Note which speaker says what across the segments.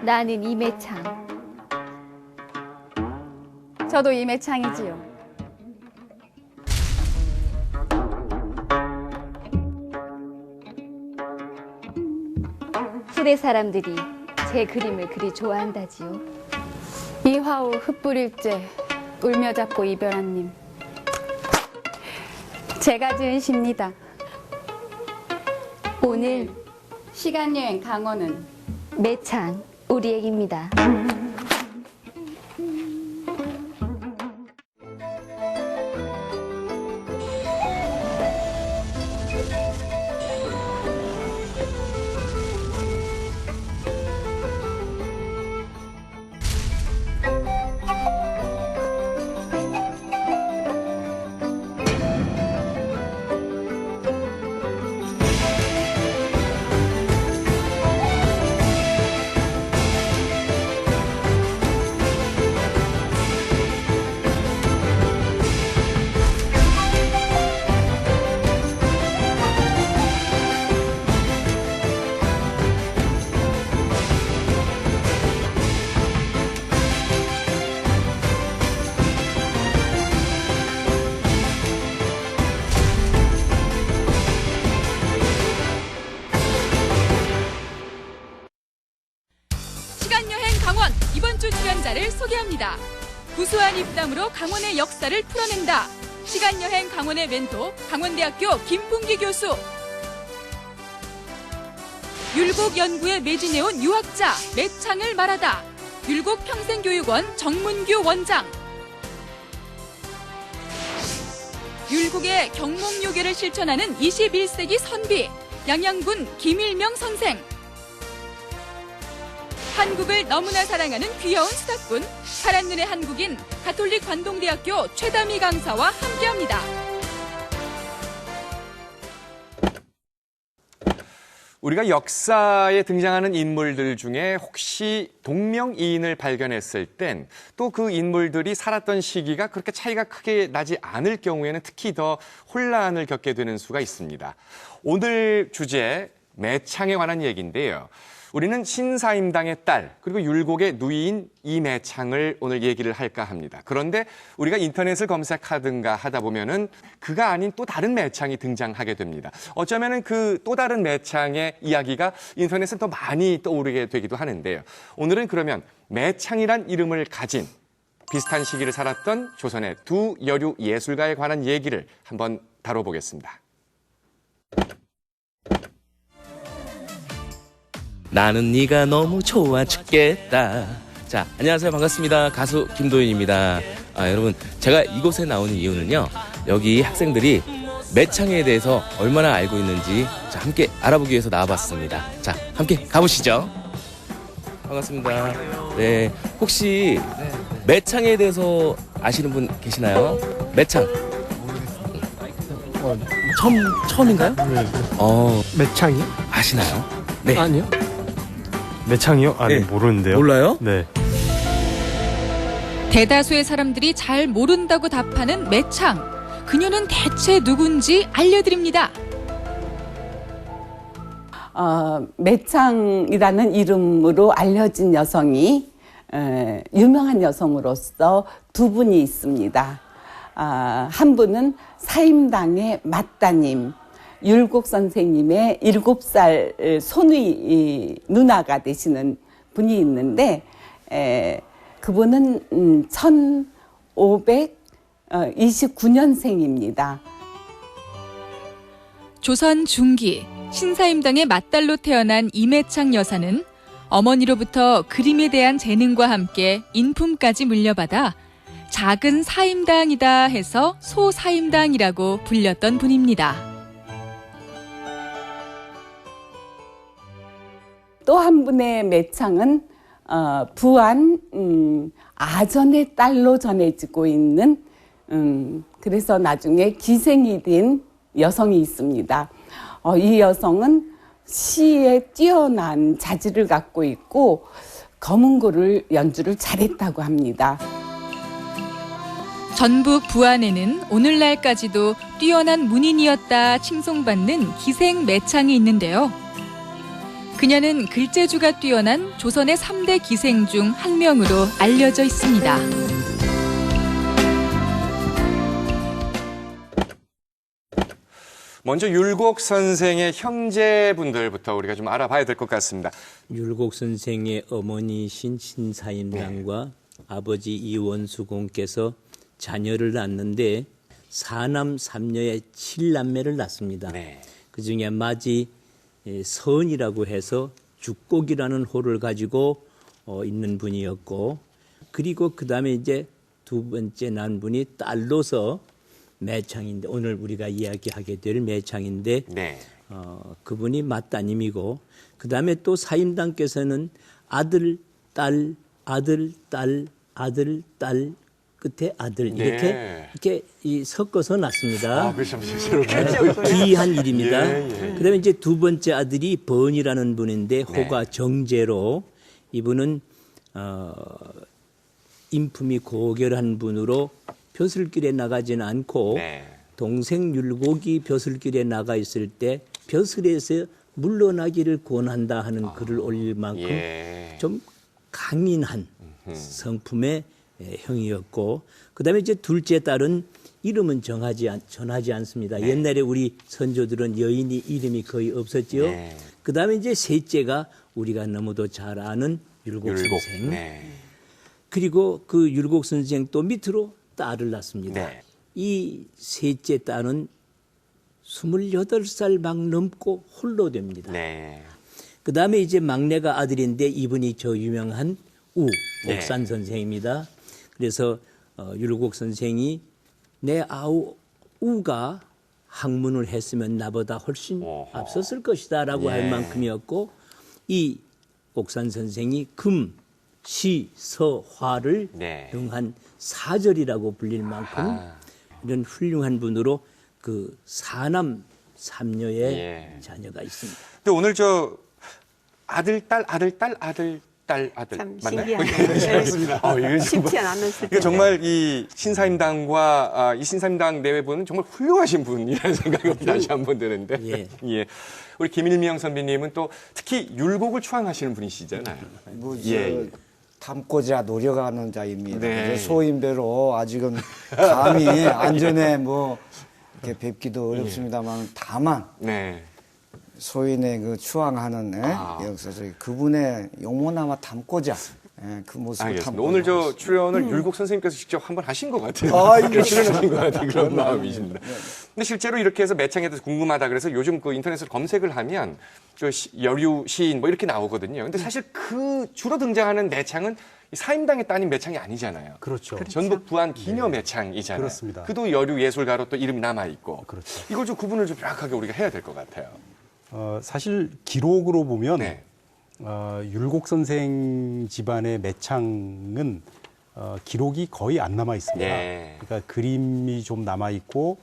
Speaker 1: 나는 이매창.
Speaker 2: 저도 이매창이지요.
Speaker 1: 후대 사람들이 제 그림을 그리 좋아한다지요.
Speaker 2: 이화우 흩뿌릴째 울며 잡고 이별한 님. 제가 지은 시입니다.
Speaker 1: 오늘
Speaker 2: 시간여행 강원은
Speaker 1: 매창 우리 얘기입니다.
Speaker 3: 시간여행 강원 이번 주 출연자를 소개합니다. 구수한 입담으로 강원의 역사를 풀어낸다. 시간여행 강원의 멘토 강원대학교 김풍기 교수. 율곡 연구에 매진해온 유학자 매창을 말하다. 율곡 평생교육원 정문규 원장. 율곡의 경몽요괴를 실천하는 21세기 선비 양양군 김일명 선생. 한국을 너무나 사랑하는 귀여운 스타꾼, 파란 눈의 한국인 가톨릭 관동대학교 최다미 강사와 함께합니다.
Speaker 4: 우리가 역사에 등장하는 인물들 중에 혹시 동명이인을 발견했을 땐 또 그 인물들이 살았던 시기가 그렇게 차이가 크게 나지 않을 경우에는 특히 더 혼란을 겪게 되는 수가 있습니다. 오늘 주제 매창에 관한 얘기인데요. 우리는 신사임당의 딸 그리고 율곡의 누이인 이매창을 오늘 얘기를 할까 합니다. 그런데 우리가 인터넷을 검색하든가 하다 보면은 그가 아닌 또 다른 매창이 등장하게 됩니다. 어쩌면은 그 또 다른 매창의 이야기가 인터넷에 더 많이 떠오르게 되기도 하는데요. 오늘은 그러면 매창이란 이름을 가진 비슷한 시기를 살았던 조선의 두 여류 예술가에 관한 얘기를 한번 다뤄보겠습니다.
Speaker 5: 나는 네가 너무 좋아 죽겠다. 자, 안녕하세요. 반갑습니다. 가수 김도윤입니다. 여러분, 제가 이곳에 나오는 이유는요. 여기 학생들이 매창에 대해서 얼마나 알고 있는지 함께 알아보기 위해서 나와봤습니다. 자, 함께 가보시죠. 반갑습니다. 네, 혹시 매창에 대해서 아시는 분 계시나요? 매창. 처음인가요?
Speaker 6: 네. 매창이요?
Speaker 5: 아시나요? 네.
Speaker 6: 아니요. 매창이요? 아니,
Speaker 5: 네.
Speaker 6: 모르는데요.
Speaker 5: 몰라요?
Speaker 6: 네.
Speaker 3: 대다수의 사람들이 잘 모른다고 답하는 매창. 그녀는 대체 누군지 알려드립니다.
Speaker 7: 매창이라는 이름으로 알려진 여성이 유명한 여성으로서 두 분이 있습니다. 한 분은 사임당의 맞따님, 율곡 선생님의 7살 손의 누나가 되시는 분이 있는데 그분은 1529년생입니다.
Speaker 3: 조선 중기 신사임당의 맏딸로 태어난 이매창 여사는 어머니로부터 그림에 대한 재능과 함께 인품까지 물려받아 작은 사임당이다 해서 소사임당이라고 불렸던 분입니다.
Speaker 7: 또 한 분의 매창은 부안 아전의 딸로 전해지고 있는 그래서 나중에 기생이 된 여성이 있습니다. 이 여성은 시에 뛰어난 자질을 갖고 있고 검은고를 연주를 잘했다고 합니다.
Speaker 3: 전북 부안에는 오늘날까지도 뛰어난 문인이었다 칭송받는 기생 매창이 있는데요. 그녀는 글재주가 뛰어난 조선의 3대 기생 중 한 명으로 알려져 있습니다.
Speaker 4: 먼저 율곡 선생의 형제분들부터 우리가 좀 알아봐야 될 것 같습니다.
Speaker 8: 율곡 선생의 어머니신 신사임당과 아버지 이원수공께서 자녀를 낳는데 4남 3녀의 7남매를 낳습니다.
Speaker 4: 네.
Speaker 8: 그중에 마지 서은이라고 해서 죽곡이라는 호를 가지고 있는 분이었고, 그리고 그 다음에 이제 두 번째 난 분이 딸로서 매창인데, 오늘 우리가 이야기하게 될 매창인데
Speaker 4: 네.
Speaker 8: 그분이 맞따님이고, 그 다음에 또 사임당께서는 아들, 딸, 아들, 딸, 아들, 딸, 끝에 아들 이렇게 섞어서 낳습니다.
Speaker 4: 그렇죠.
Speaker 8: 귀한 일입니다.
Speaker 4: 예.
Speaker 8: 그다음에 이제 두 번째 아들이 번이라는 분인데 호가 정제로, 이분은 인품이 고결한 분으로 벼슬길에 나가지는 않고 동생 율곡이 벼슬길에 나가 있을 때 벼슬에서 물러나기를 권한다 하는 글을 올릴 만큼 좀 강인한 성품의 형이었고, 그다음에 이제 둘째 딸은 이름은 전하지 않습니다. 옛날에 우리 선조들은 여인이 이름이 거의 없었지요. 그다음에 이제 셋째가 우리가 너무도 잘 아는 율곡 선생. 그리고 그 율곡 선생 또 밑으로 딸을 낳습니다. 이 셋째 딸은 28살 막 넘고 홀로 됩니다. 그 다음에 이제 막내가 아들인데 이분이 저 유명한 옥산 선생입니다. 그래서 율곡 선생이 내 우가 학문을 했으면 나보다 훨씬 앞섰을 것이다 라고 할 만큼이었고, 이 옥산 선생이 금, 시, 서, 화를 능한 사절이라고 불릴 만큼 이런 훌륭한 분으로 그 4남 3녀의 자녀가 있습니다.
Speaker 4: 근데 오늘 저 아들, 딸, 아들, 딸, 아들, 딸, 아들
Speaker 9: 참
Speaker 4: 맞나요?
Speaker 9: 신기하네요.
Speaker 4: 이건
Speaker 9: 쉽지 않은 숫자.
Speaker 4: 이게 정말 이 신사임당과 이 신사임당 내외분은 정말 훌륭하신 분이라는 생각이 다시 한번 드는데, 우리 김일명 선배님은 또 특히 율곡을 추앙하시는 분이시잖아요.
Speaker 10: 담고자 노력하는 자입니다. 소인배로 아직은 감히 안전에 이렇게 뵙기도 어렵습니다만, 다만 소인의 그 추앙하는 역사적 그분의 용모나마 담고자 그 모습을 담고.
Speaker 4: 오늘 저 출연을 율곡 선생님께서 직접 한번 하신 것 같아요. 출연하신 것 같은 그런 마음이십니다. 근데 실제로 이렇게 해서 매창에 대해서 궁금하다 그래서 요즘 그 인터넷으로 검색을 하면 저 여류 시인 이렇게 나오거든요. 근데 사실 그 주로 등장하는 매창은 사임당의 따님 매창이 아니잖아요.
Speaker 6: 그렇죠.
Speaker 4: 전북 부안 기녀 매창이잖아요.
Speaker 6: 그렇습니다.
Speaker 4: 그도 여류 예술가로 또 이름이 남아 있고.
Speaker 6: 그렇죠.
Speaker 4: 이걸 좀 구분을 좀 명확하게 우리가 해야 될 것 같아요.
Speaker 6: 사실 기록으로 보면 율곡 선생 집안의 매창은 기록이 거의 안 남아 있습니다. 그러니까 그림이 좀 남아 있고,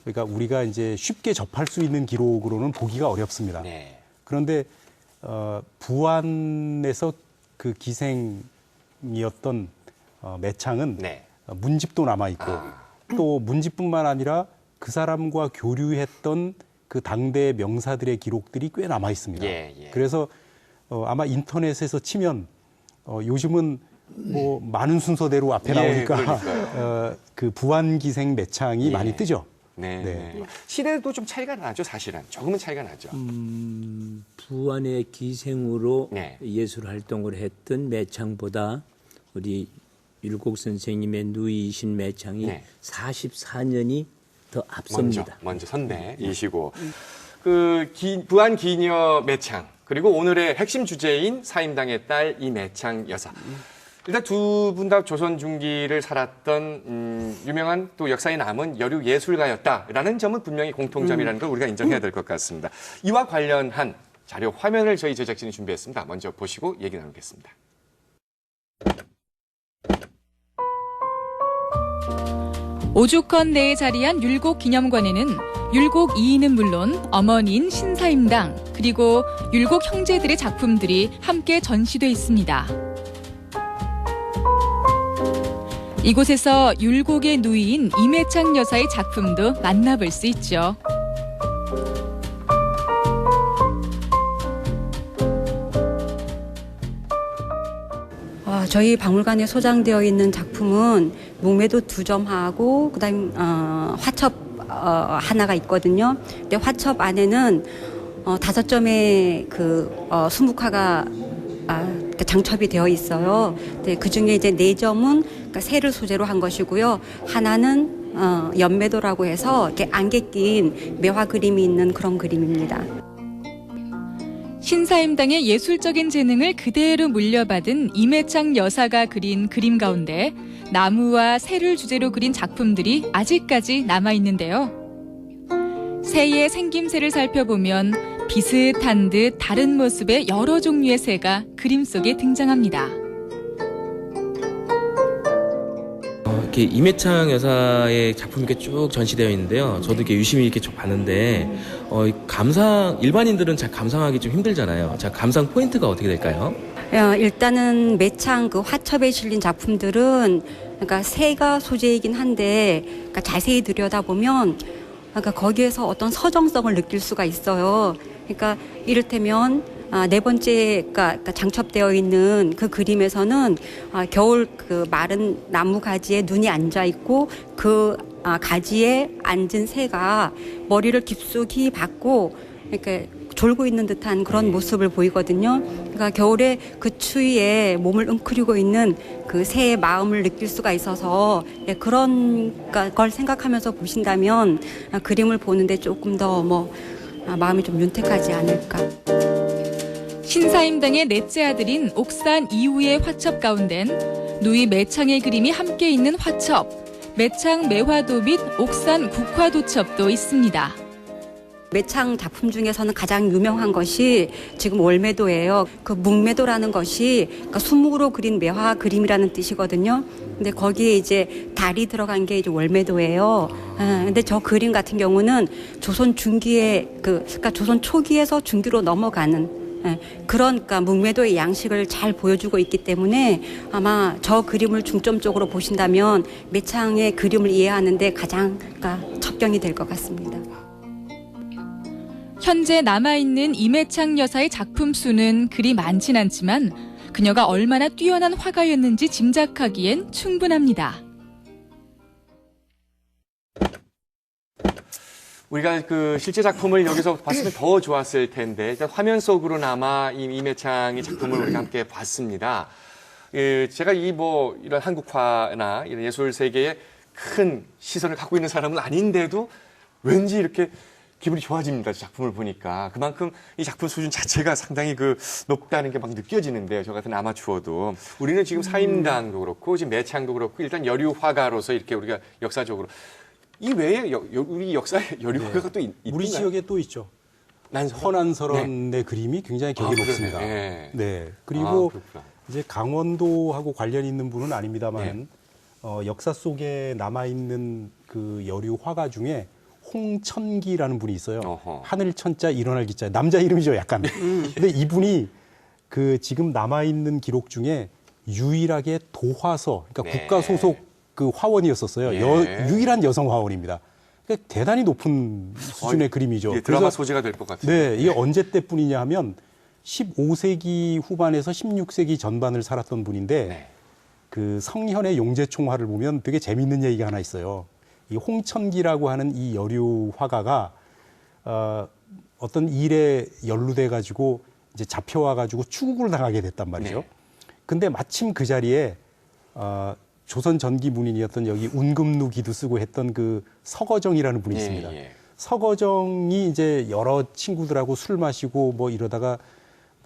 Speaker 6: 그러니까 우리가 이제 쉽게 접할 수 있는 기록으로는 보기가 어렵습니다. 그런데 부안에서 그 기생이었던 매창은 문집도 남아 있고, 또 문집뿐만 아니라 그 사람과 교류했던 그 당대 명사들의 기록들이 꽤 남아 있습니다. 그래서 아마 인터넷에서 치면 요즘은 많은 순서대로 앞에 나오니까 그 부안기생 매창이 많이 뜨죠.
Speaker 4: 시대도 좀 차이가 나죠, 사실은. 조금은 차이가 나죠.
Speaker 8: 부안의 기생으로 예술 활동을 했던 매창보다 우리 율곡 선생님의 누이이신 매창이 44년이 더 앞섭니다.
Speaker 4: 먼저 선배이시고 그 부안 기녀 매창, 그리고 오늘의 핵심 주제인 사임당의 딸 이 매창 여사. 일단 두 분 다 조선 중기를 살았던 유명한 또 역사에 남은 여류 예술가였다라는 점은 분명히 공통점이라는 걸 우리가 인정해야 될 것 같습니다. 이와 관련한 자료 화면을 저희 제작진이 준비했습니다. 먼저 보시고 얘기 나누겠습니다.
Speaker 3: 오죽헌 내에 자리한 율곡 기념관에는 율곡 이인은 물론 어머니인 신사임당, 그리고 율곡 형제들의 작품들이 함께 전시돼 있습니다. 이곳에서 율곡의 누이인 이매창 여사의 작품도 만나볼 수 있죠.
Speaker 9: 저희 박물관에 소장되어 있는 작품은 목매도 2점하고 그다음 화첩 하나가 있거든요. 근데 화첩 안에는 5점의 수묵화가 장첩이 되어 있어요. 네, 그 중에 이제 4점은 그러니까 새를 소재로 한 것이고요. 하나는 연매도라고 해서 이렇게 안개 낀 매화 그림이 있는 그런 그림입니다.
Speaker 3: 신사임당의 예술적인 재능을 그대로 물려받은 이매창 여사가 그린 그림 가운데 나무와 새를 주제로 그린 작품들이 아직까지 남아있는데요. 새의 생김새를 살펴보면 비슷한 듯 다른 모습의 여러 종류의 새가 그림 속에 등장합니다.
Speaker 5: 이렇게 이매창 여사의 작품이 이렇게 쭉 전시되어 있는데요. 저도 이렇게 유심히 이렇게 쭉 봤는데 일반인들은 잘 감상하기 좀 힘들잖아요. 자, 감상 포인트가 어떻게 될까요?
Speaker 9: 일단은 매창 화첩에 실린 작품들은 그러니까 새가 소재이긴 한데 그러니까 자세히 들여다보면 그러니까 거기에서 어떤 서정성을 느낄 수가 있어요. 그러니까 이를테면 4번째 그러니까 장첩되어 있는 그 그림에서는 겨울 마른 나무 가지에 눈이 앉아 있고 그 가지에 앉은 새가 머리를 깊숙이 박고 이렇게 졸고 있는 듯한 그런 모습을 보이거든요. 그러니까 겨울에 그 추위에 몸을 웅크리고 있는 그 새의 마음을 느낄 수가 있어서 그런 걸 생각하면서 보신다면 그림을 보는데 조금 더 마음이 좀 윤택하지 않을까.
Speaker 3: 신사임당의 넷째 아들인 옥산 이후의 화첩 가운데는 누이 매창의 그림이 함께 있는 화첩, 매창 매화도 및 옥산 국화도첩도 있습니다.
Speaker 9: 매창 작품 중에서는 가장 유명한 것이 지금 월매도예요. 그 묵매도라는 것이 그러니까 수묵으로 그린 매화 그림이라는 뜻이거든요. 근데 거기에 이제 달이 들어간 게 이제 월매도예요. 근데 저 그림 같은 경우는 조선 중기에 그러니까 조선 초기에서 중기로 넘어가는 그러니까 묵매도의 양식을 잘 보여주고 있기 때문에 아마 저 그림을 중점적으로 보신다면 매창의 그림을 이해하는데 가장 접경이 될 것 같습니다.
Speaker 3: 현재 남아있는 이매창 여사의 작품 수는 그리 많진 않지만 그녀가 얼마나 뛰어난 화가였는지 짐작하기엔 충분합니다.
Speaker 4: 우리가 실제 작품을 여기서 봤으면 더 좋았을 텐데 일단 화면 속으로나마 이매창의 작품을 우리가 함께 봤습니다. 제가 이런 한국화나 이런 예술 세계에 큰 시선을 갖고 있는 사람은 아닌데도 왠지 이렇게 기분이 좋아집니다. 작품을 보니까. 그만큼 이 작품 수준 자체가 상당히 높다는 게 막 느껴지는데요. 저 같은 아마추어도. 우리는 지금 사임당도 그렇고 지금 매창도 그렇고 일단 여류 화가로서 이렇게 우리가 역사적으로 이 외에 우리 역사에 여류 화가가 또 있나요?
Speaker 6: 우리 지역에 또 있죠. 허난설원의 그림이 굉장히 격이 높습니다. 네. 그리고 이제 강원도하고 관련이 있는 분은 아닙니다만 역사 속에 남아있는 그 여류 화가 중에 홍천기라는 분이 있어요. 하늘 천자 일어날 기자. 남자 이름이죠, 약간. 근데 이분이 지금 남아있는 기록 중에 유일하게 도화서, 그러니까 국가 소속 화원이었었어요. 유일한 여성 화원입니다. 그러니까 대단히 높은 수준의 그림이죠.
Speaker 4: 드라마 소재가 될 것 같아요.
Speaker 6: 네, 이게 언제 때뿐이냐 하면 15세기 후반에서 16세기 전반을 살았던 분인데 그 성현의 용제총화를 보면 되게 재밌는 얘기가 하나 있어요. 이 홍천기라고 하는 이 여류 화가가 어떤 일에 연루돼 가지고 이제 잡혀와 가지고 추국을 당하게 됐단 말이죠. 근데 마침 그 자리에 조선 전기 문인이었던 여기 운금루 기도 쓰고 했던 그 서거정이라는 분이 있습니다. 서거정이 이제 여러 친구들하고 술 마시고 이러다가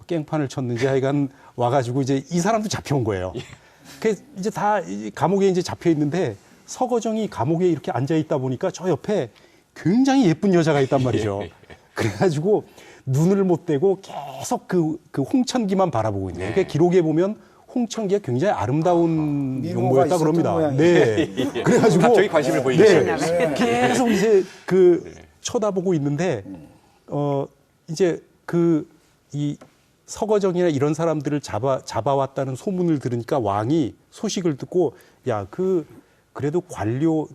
Speaker 6: 깽판을 쳤는지 하여간 와가지고 이제 이 사람도 잡혀온 거예요. 그래서 이제 다 감옥에 이제 잡혀 있는데 서거정이 감옥에 이렇게 앉아 있다 보니까 저 옆에 굉장히 예쁜 여자가 있단 말이죠. 그래가지고 눈을 못 떼고 계속 그 홍천기만 바라보고 있는 거예요. 그러니까 기록에 보면 홍천기가 굉장히 아름다운 용모였다 그럽니다. 네. 그래가지고
Speaker 4: 갑자기 관심을 보이기 시작했어요.
Speaker 6: 계속 이제 쳐다보고 있는데 이제 이 서거정이나 이런 사람들을 잡아왔다는 소문을 들으니까 왕이 소식을 듣고 그래도 관료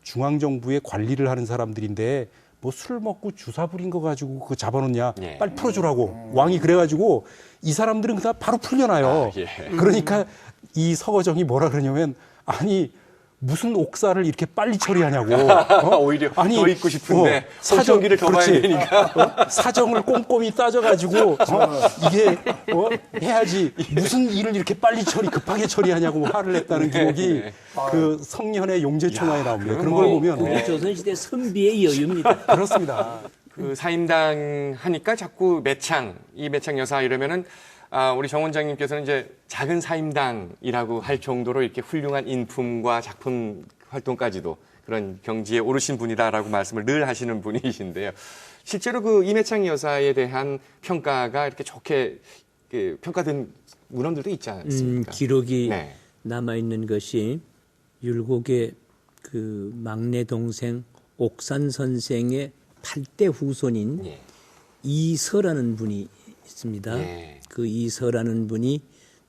Speaker 6: 중앙정부의 관리를 하는 사람들인데 술 먹고 주사 부린 거 가지고 그거 잡아놓냐 빨리 풀어주라고 왕이 그래가지고 이 사람들은 그냥 바로 풀려나요. 그러니까 이 서거정이 뭐라 그러냐면 아니 무슨 옥사를 이렇게 빨리 처리하냐고. 어?
Speaker 4: 오히려 더 있고 싶은데 사정기를 더 봐야 되니까.
Speaker 6: 사정을 꼼꼼히 따져가지고 이게 해야지 무슨 일을 이렇게 빨리 급하게 처리하냐고 화를 냈다는 기록이 그 성년의 용제총화에 나옵니다. 그런 걸 보면
Speaker 8: 우리 조선시대 선비의 여유입니다.
Speaker 6: 그렇습니다.
Speaker 4: 그 사임당 하니까 자꾸 이 매창 여사 이러면은 우리 정 원장님께서는 이제 작은 사임당이라고 할 정도로 이렇게 훌륭한 인품과 작품 활동까지도 그런 경지에 오르신 분이다라고 말씀을 늘 하시는 분이신데요. 실제로 그 이매창 여사에 대한 평가가 이렇게 좋게 평가된 문헌들도 있지 않습니까?
Speaker 8: 기록이 남아있는 것이 율곡의 그 막내 동생 옥산 선생의 8대 후손인 이서라는 분이 있습니다. 그 이서라는 분이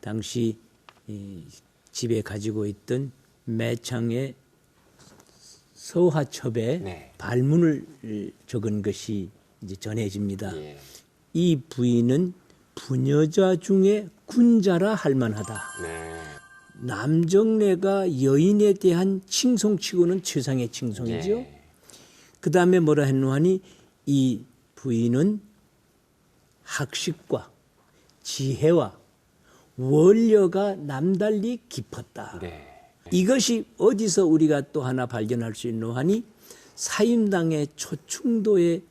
Speaker 8: 당시 집에 가지고 있던 매창의 서화첩에 발문을 적은 것이 이제 전해집니다. 이 부인은 부녀자 중에 군자라 할 만하다. 남정네가 여인에 대한 칭송치고는 최상의 칭송이죠. 그 다음에 뭐라 했노 하니 이 부인은 학식과 지혜와 원려가 남달리 깊었다. 이것이 어디서 우리가 또 하나 발견할 수 있노 하니 사임당의 초충도의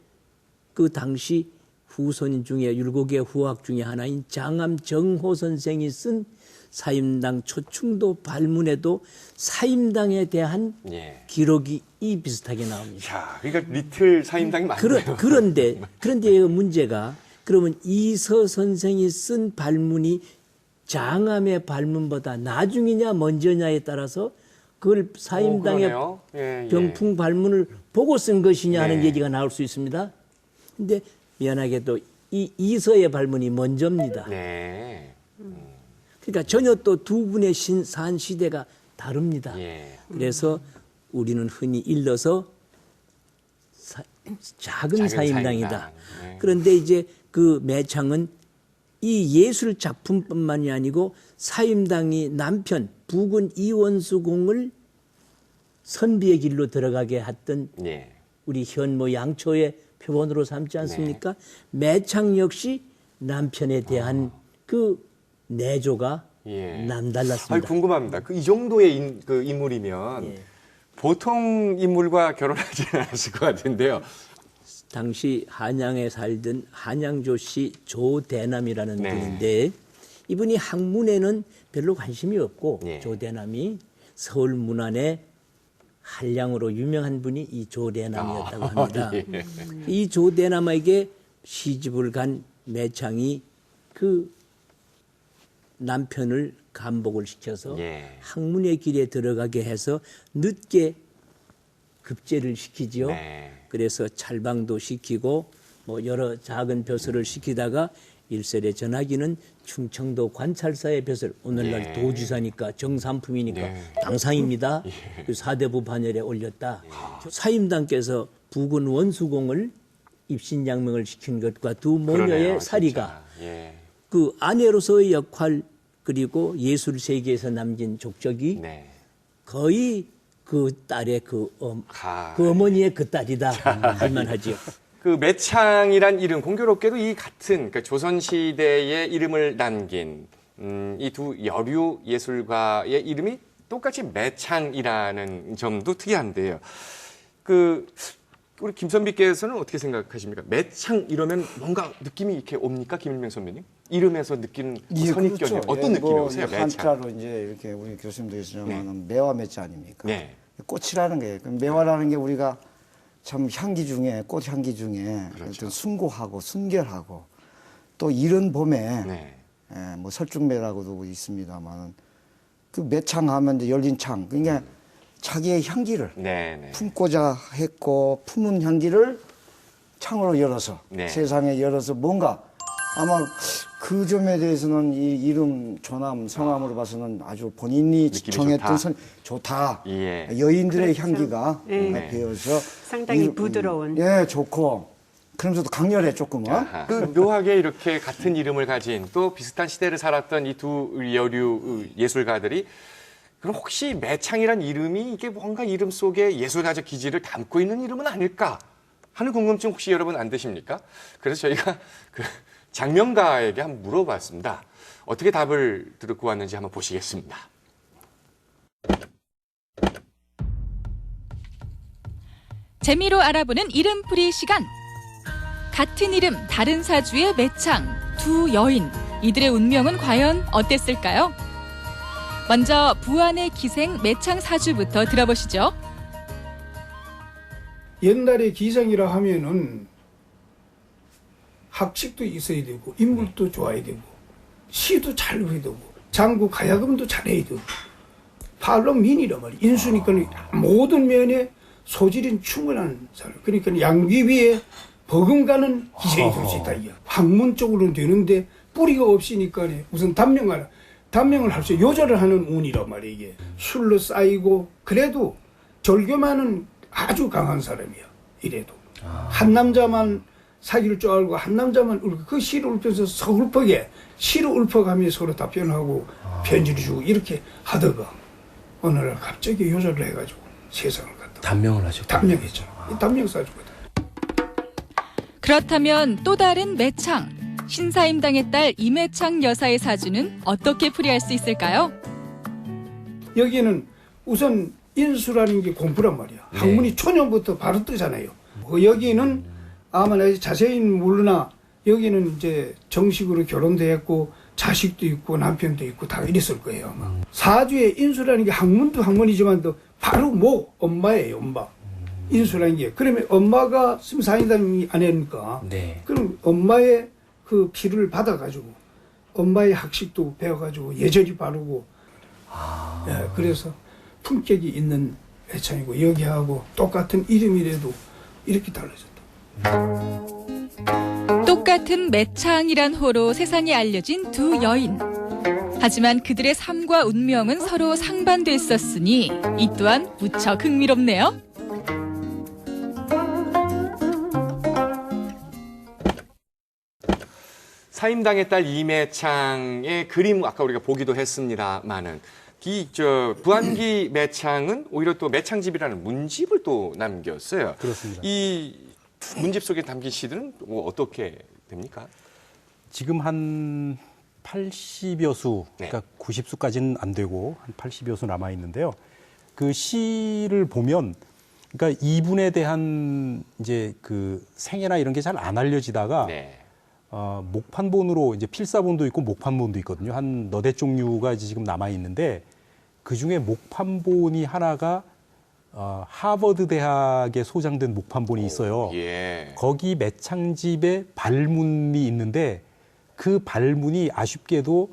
Speaker 8: 그 당시 후손 중에 율곡의 후학 중에 하나인 장암 정호 선생이 쓴 사임당 초충도 발문에도 사임당에 대한 기록이 비슷하게 나옵니다.
Speaker 4: 자, 그러니까 리틀 사임당이 맞네요.
Speaker 8: 그런데 문제가 그러면 이서 선생이 쓴 발문이 장암의 발문보다 나중이냐 먼저냐에 따라서 그걸 사임당의 병풍 발문을 보고 쓴 것이냐 하는 얘기가 나올 수 있습니다. 근데 미안하게도 이 이서의 발문이 먼저입니다. 그러니까 전혀 또 두 분의 산 시대가 다릅니다. 그래서 우리는 흔히 일러서 작은 사임당이다. 그런데 이제 그 매창은 이 예술 작품뿐만이 아니고 사임당이 남편 부군 이원수공을 선비의 길로 들어가게 했던 우리 현모 양초의 표본으로 삼지 않습니까? 매창 역시 남편에 대한 그 내조가 남달랐습니다.
Speaker 4: 궁금합니다. 이 정도의 그 인물이면 보통 인물과 결혼하지는 않았을 것 같은데요.
Speaker 8: 당시 한양에 살던 한양조씨 조대남이라는 분인데 이분이 학문에는 별로 관심이 없고 조대남이 서울 문안에 한량으로 유명한 분이 이 조대남이었다고 합니다. 이 조대남에게 시집을 간 매창이 그 남편을 감복을 시켜서 학문의 길에 들어가게 해서 늦게 급제를 시키지요. 그래서 찰방도 시키고 뭐 여러 작은 벼슬을 시키다가 일설에 전하기는 충청도 관찰사의 벼슬, 오늘날 도지사니까 정삼품이니까 당상입니다. 그 사대부 반열에 올렸다. 사임당께서 부군 원수공을 입신양명을 시킨 것과 두 모녀의 사리가 그 아내로서의 역할 그리고 예술 세계에서 남긴 족적이 거의 그 딸의 그 어머니의 그 딸이다 할 만하지요.
Speaker 4: 그 매창이란 이름 공교롭게도 이 같은 그러니까 조선 시대의 이름을 남긴 이 두 여류 예술가의 이름이 똑같이 매창이라는 점도 특이한데요. 우리 김선비께서는 어떻게 생각하십니까? 매창 이러면 뭔가 느낌이 이렇게 옵니까, 김일명 선배님? 이름에서 느끼는 선입견이
Speaker 10: 그렇죠.
Speaker 4: 어떤 느낌이 오세요?
Speaker 10: 한자로 이제 이렇게 우리 교수님도 있지만 매화 매자 아닙니까? 꽃이라는 게 매화라는 게 우리가 참 향기 중에 꽃 향기 중에 어떤 순고하고 순결하고 또 이른 봄에 뭐 설중매라고도 있습니다만 그 매창하면 이제 열린 창 그러니까 자기의 향기를 품고자 했고 품은 향기를 창으로 열어서 세상에 열어서 뭔가 아마 그 점에 대해서는 이 이름 조남 성함으로 봐서는 아주 본인이 정했던 좋다. 여인들의 향기가 배어서
Speaker 11: 상당히 부드러운.
Speaker 10: 좋고 그러면서도 강렬해 조금은.
Speaker 4: 아하. 그 묘하게 이렇게 같은 이름을 가진 또 비슷한 시대를 살았던 이 두 여류 예술가들이 그럼 혹시 매창이란 이름이 이게 뭔가 이름 속에 예술가적 기질을 담고 있는 이름은 아닐까 하는 궁금증 혹시 여러분 안 드십니까? 그래서 저희가 그 장명가에게 한번 물어봤습니다. 어떻게 답을 듣고 왔는지 한번 보시겠습니다.
Speaker 3: 재미로 알아보는 이름풀이 시간. 같은 이름 다른 사주의 매창, 두 여인. 이들의 운명은 과연 어땠을까요? 먼저 부안의 기생 매창 사주부터 들어보시죠.
Speaker 11: 옛날에 기생이라 하면은 학식도 있어야 되고 인물도 좋아야 되고 시도 잘 해야 되고 장구 가야금도 잘해야 되고 팔로 민이란 말이야. 인수니까 모든 면에 소질은 충분한 사람. 그러니까 양귀비에 버금가는 기생이 될 수 있다. 학문 쪽으로는 되는데 뿌리가 없으니까 우선 단명을 할 수 있어요. 요절을 하는 운이란 말이야. 이게 술로 쌓이고 그래도 절교만은 아주 강한 사람이야. 이래도 한 남자만 사귀를 줄 알고 한 남자만 그 시를 읊혀서 서글프게 시를 읊어가며 서로 답변하고 편지를 주고 이렇게 하다가 어느 날 갑자기 요절을 해가지고 세상을 갔다.
Speaker 5: 단명을 하셨고.
Speaker 11: 단명했죠. 단명사주거든.
Speaker 3: 그렇다면 또 다른 매창, 신사임당의 딸 이매창 여사의 사주는 어떻게 풀이할 수 있을까요?
Speaker 11: 여기는 우선 인수라는 게 공부란 말이야.
Speaker 5: 네.
Speaker 11: 학문이 초년부터 바로 뜨잖아요. 여기는 아마 자세히는 모르나 여기는 이제 정식으로 결혼도 했고 자식도 있고 남편도 있고 다 이랬을 거예요. 아마. 사주의 인수라는 게 학문도 학문이지만 또 바로 엄마예요. 엄마. 인수라는 게. 그러면 엄마가 심사임당이 아니니까.
Speaker 5: 네.
Speaker 11: 그럼 엄마의 그 피를 받아가지고 엄마의 학식도 배워가지고 예절이 바르고 예, 그래서 품격이 있는 매창이고 여기하고 똑같은 이름이라도 이렇게 달라졌다.
Speaker 3: 똑같은 매창이란 호로 세상에 알려진 두 여인. 하지만 그들의 삶과 운명은 서로 상반됐었으니 이 또한 무척 흥미롭네요.
Speaker 4: 사임당의 딸 이매창의 그림 아까 우리가 보기도 했습니다만은 부안기 매창은 오히려 또 매창집이라는 문집을 또 남겼어요.
Speaker 6: 그렇습니다.
Speaker 4: 이 문집 속에 담긴 시들은 어떻게 됩니까?
Speaker 6: 지금 한 80여 수, 그러니까 90수까지는 안 되고 한 80여 수 남아 있는데요. 그 시를 보면, 그러니까 이분에 대한 이제 그 생애나 이런 게 잘 안 알려지다가 목판본으로 이제 필사본도 있고 목판본도 있거든요. 한 너댓 종류가 이제 지금 남아 있는데 그 중에 목판본이 하나가 하버드 대학에 소장된 목판본이 있어요. 거기 매창집에 발문이 있는데 그 발문이 아쉽게도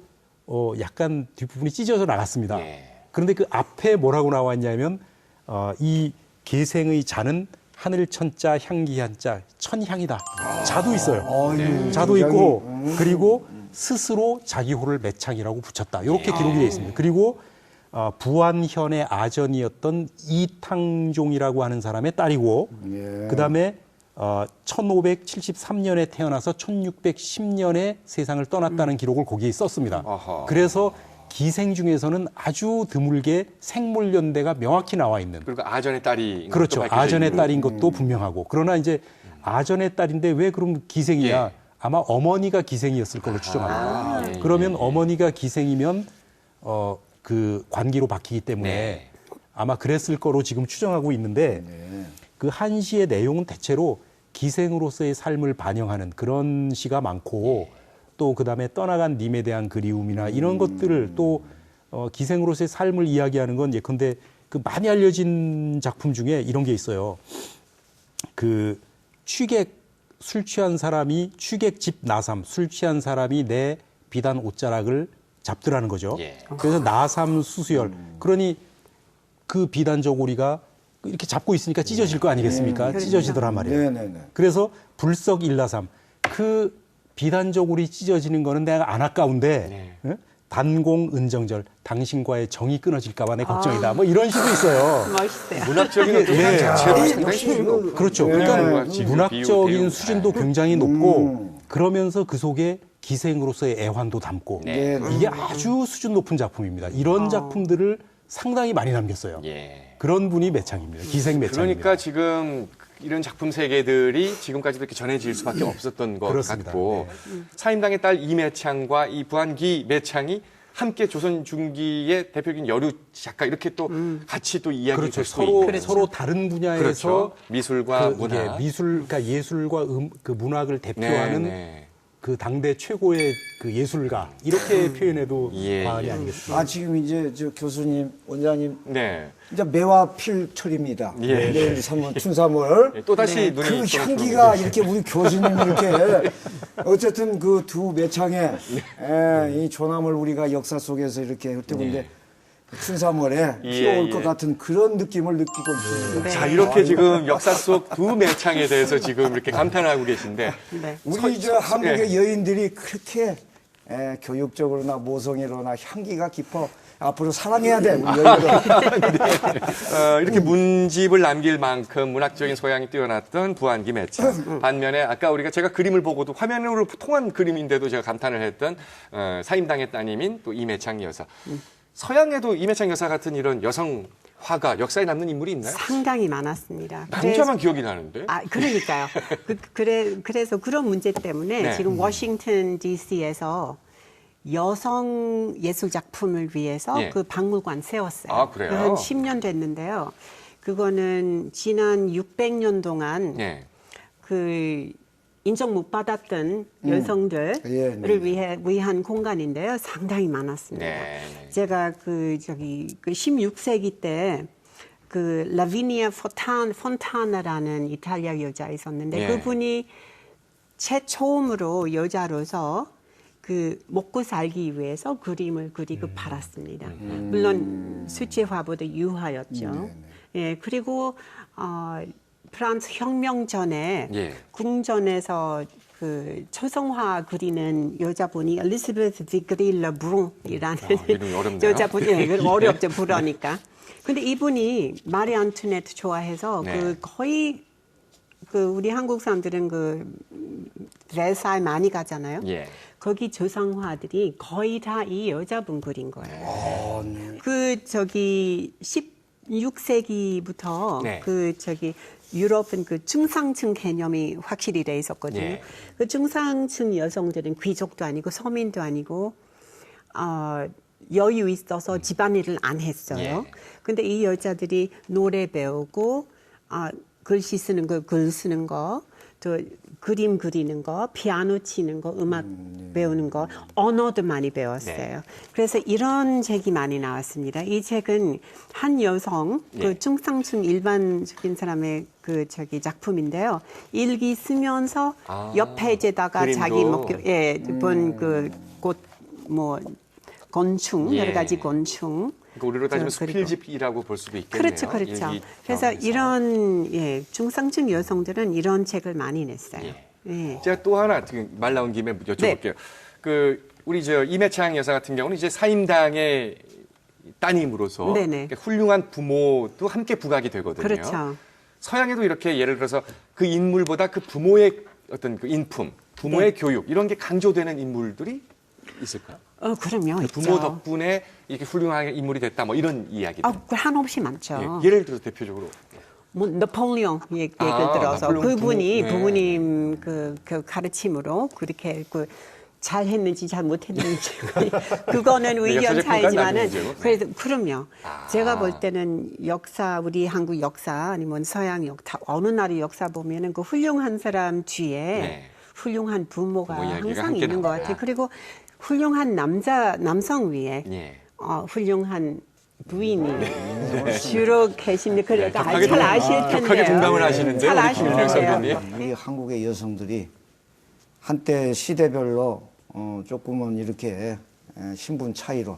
Speaker 6: 약간 뒷부분이 찢어져 나갔습니다. 그런데 그 앞에 뭐라고 나왔냐면 이 계생의 자는 하늘 천자 향기 한자 천향이다. 자도 있어요. 자도 있고 그리고 스스로 자기 호를 매창이라고 붙였다. 이렇게 기록이 되어 있습니다. 그리고 부안현의 아전이었던 이탕종이라고 하는 사람의 딸이고 그다음에 1573년에 태어나서 1610년에 세상을 떠났다는 기록을 거기에 썼습니다. 그래서 기생 중에서는 아주 드물게 생물연대가 명확히 나와 있는.
Speaker 4: 그리고 아전의 딸이.
Speaker 6: 그렇죠. 아전의 딸인 것도 분명하고. 그러나 이제 아전의 딸인데 왜 그럼 기생이야? 아마 어머니가 기생이었을 걸로 추정합니다. 그러면 어머니가 기생이면 그 관기로 바뀌기 때문에 아마 그랬을 거로 지금 추정하고 있는데 그 한시의 내용은 대체로 기생으로서의 삶을 반영하는 그런 시가 많고 또 그다음에 떠나간 님에 대한 그리움이나 이런 것들을 또 기생으로서의 삶을 이야기하는 건 예컨대 그 많이 알려진 작품 중에 이런 게 있어요. 그 취객 술 취한 사람이 취객집 나삼 술 취한 사람이 내 비단 옷자락을 잡더라는 거죠. 그래서 나삼 수수열. 그러니 그 비단 저고리가 이렇게 잡고 있으니까 찢어질 거 아니겠습니까? 찢어지더란 말이에요. 그래서 불석 일나삼. 그 비단 저고리 찢어지는 거는 내가 안 아까운데 단공 은정절 당신과의 정이 끊어질까봐 내 걱정이다. 뭐 이런 식도 있어요.
Speaker 9: 멋있어요.
Speaker 4: 문학적인 어떤
Speaker 6: 네.
Speaker 4: 자체도 상당히 수준이
Speaker 6: 그렇죠. 그러니까 문학적인 수준도 굉장히 높고 그러면서 그 속에 기생으로서의 애환도 담고 이게 아주 수준 높은 작품입니다. 이런 작품들을 상당히 많이 남겼어요. 그런 분이 매창입니다. 기생 매창입니다.
Speaker 4: 그러니까 지금 이런 작품 세계들이 지금까지도 이렇게 전해질 수밖에 없었던 것
Speaker 6: 그렇습니다.
Speaker 4: 같고 사임당의 딸 이매창과 이 부안기 매창이 함께 조선 중기의 대표적인 여류 작가 이렇게 또 같이 또 이야기를
Speaker 6: 그렇죠.
Speaker 4: 수
Speaker 6: 서로 다른 분야에서
Speaker 4: 그렇죠. 미술과 문화,
Speaker 6: 그러니까 예술과 그 문학을 대표하는 그 당대 최고의 그 예술가 이렇게 표현해도 과언이 아니겠습니다.
Speaker 10: 아 지금 이제 저 교수님 원장님 이제 매화 필철입니다. 내일 춘삼월
Speaker 4: 또 다시
Speaker 10: 그 향기가 이렇게 우리 교수님 이렇게 어쨌든 그 두 매창의 이 조남을 우리가 역사 속에서 이렇게 흩뜨는데 춘삼월에 피어올 것 같은 그런 느낌을 느끼고 있습니다.
Speaker 4: 자 이렇게 지금 역사 속 두 매창에 대해서 지금 이렇게 감탄하고 계신데
Speaker 10: 우리 저 한국의 여인들이 그렇게 교육적으로나 모성애로나 향기가 깊어 앞으로 사랑해야 돼 우리 여인들.
Speaker 4: 이렇게 문집을 남길 만큼 문학적인 소양이 뛰어났던 부안기 매창. 반면에 아까 제가 그림을 보고도 화면으로 통한 그림인데도 제가 감탄을 했던 사임당의 따님인 또 이매창 여사. 서양에도 이매창 여사 같은 이런 여성 화가 역사에 남는 인물이 있나요?
Speaker 12: 상당히 많았습니다.
Speaker 4: 남자만 기억이 나는데.
Speaker 12: 그러니까요. 그래서 그런 문제 때문에 지금 워싱턴 DC에서 여성 예술 작품을 위해서 그 박물관 세웠어요.
Speaker 4: 아, 그래요?
Speaker 12: 한 10년 됐는데요. 그거는 지난 600년 동안 그 인정 못 받았던 여성들을 위한 공간인데요. 상당히 많았습니다. 제가 그 16세기 때 그 라비니아 폰타나라는 이탈리아 여자 있었는데 그분이 최초음으로 여자로서 그 먹고 살기 위해서 그림을 그리고 팔았습니다. 물론 수채화보다 유화였죠. 그리고 프랑스 혁명 전에 궁전에서 그 초성화 그리는 여자분이 엘리자베스 비그리 르브롱이라는 여자분이 어렵죠 불어니까. 근데 이분이 마리 안투네트 좋아해서 그 거의 그 우리 한국 사람들은 그 베르사유 많이 가잖아요. 거기 조상화들이 거의 다 이 여자분 그린 거예요. 그 16세기부터 그 유럽은 그 중상층 개념이 확실히 돼 있었거든요. 그 중상층 여성들은 귀족도 아니고 서민도 아니고 여유 있어서 집안일을 안 했어요. 근데 이 여자들이 노래 배우고 글씨 쓰는 거, 글 쓰는 거, 또 그림 그리는 거, 피아노 치는 거, 음악 배우는 거, 언어도 많이 배웠어요. 그래서 이런 책이 많이 나왔습니다. 이 책은 한 여성, 그 중상층 일반적인 사람의 그 작품인데요. 일기 쓰면서 옆 페이지에다가 자기 본 그 꽃, 뭐 곤충, 여러 가지 곤충.
Speaker 4: 그러니까 우리로 따지면 수필집이라고 볼 수도 있겠네요.
Speaker 12: 그렇죠, 그렇죠. 그래서 이런 중상층 여성들은 이런 책을 많이 냈어요.
Speaker 4: 제가 또 하나 말 나온 김에 여쭤볼게요. 그 우리 이매창 여사 같은 경우는 이제 사임당의 따님으로서 그러니까 훌륭한 부모도 함께 부각이 되거든요.
Speaker 12: 그렇죠.
Speaker 4: 서양에도 이렇게 예를 들어서 그 인물보다 그 부모의 어떤 그 인품, 부모의 교육 이런 게 강조되는 인물들이 있을까요?
Speaker 12: 그럼요.
Speaker 4: 부모
Speaker 12: 있죠.
Speaker 4: 덕분에 이렇게 훌륭한 인물이 됐다, 뭐 이런 이야기들.
Speaker 12: 한없이 많죠.
Speaker 4: 예를 들어서 대표적으로.
Speaker 12: 뭐 나폴레옹 얘기를 들어서 그분이 부모님 그 가르침으로 그렇게 잘했는지 잘 못했는지 그거는 의견 차이지만은 그래도 그럼요. 제가 볼 때는 역사 우리 한국 역사 아니면 서양 역사 어느 나라 역사 보면은 그 훌륭한 사람 뒤에 훌륭한 부모가 항상 있는 것 같아요. 그리고 훌륭한 남성 위에 훌륭한 부인이 주로 계십니다. 그러니까 잘 아실 텐데요.
Speaker 4: 격하게 동감을 하시는데요.
Speaker 12: 잘 아실 텐데요.
Speaker 10: 우리 한국의 여성들이 한때 시대별로 조금은 이렇게 신분 차이로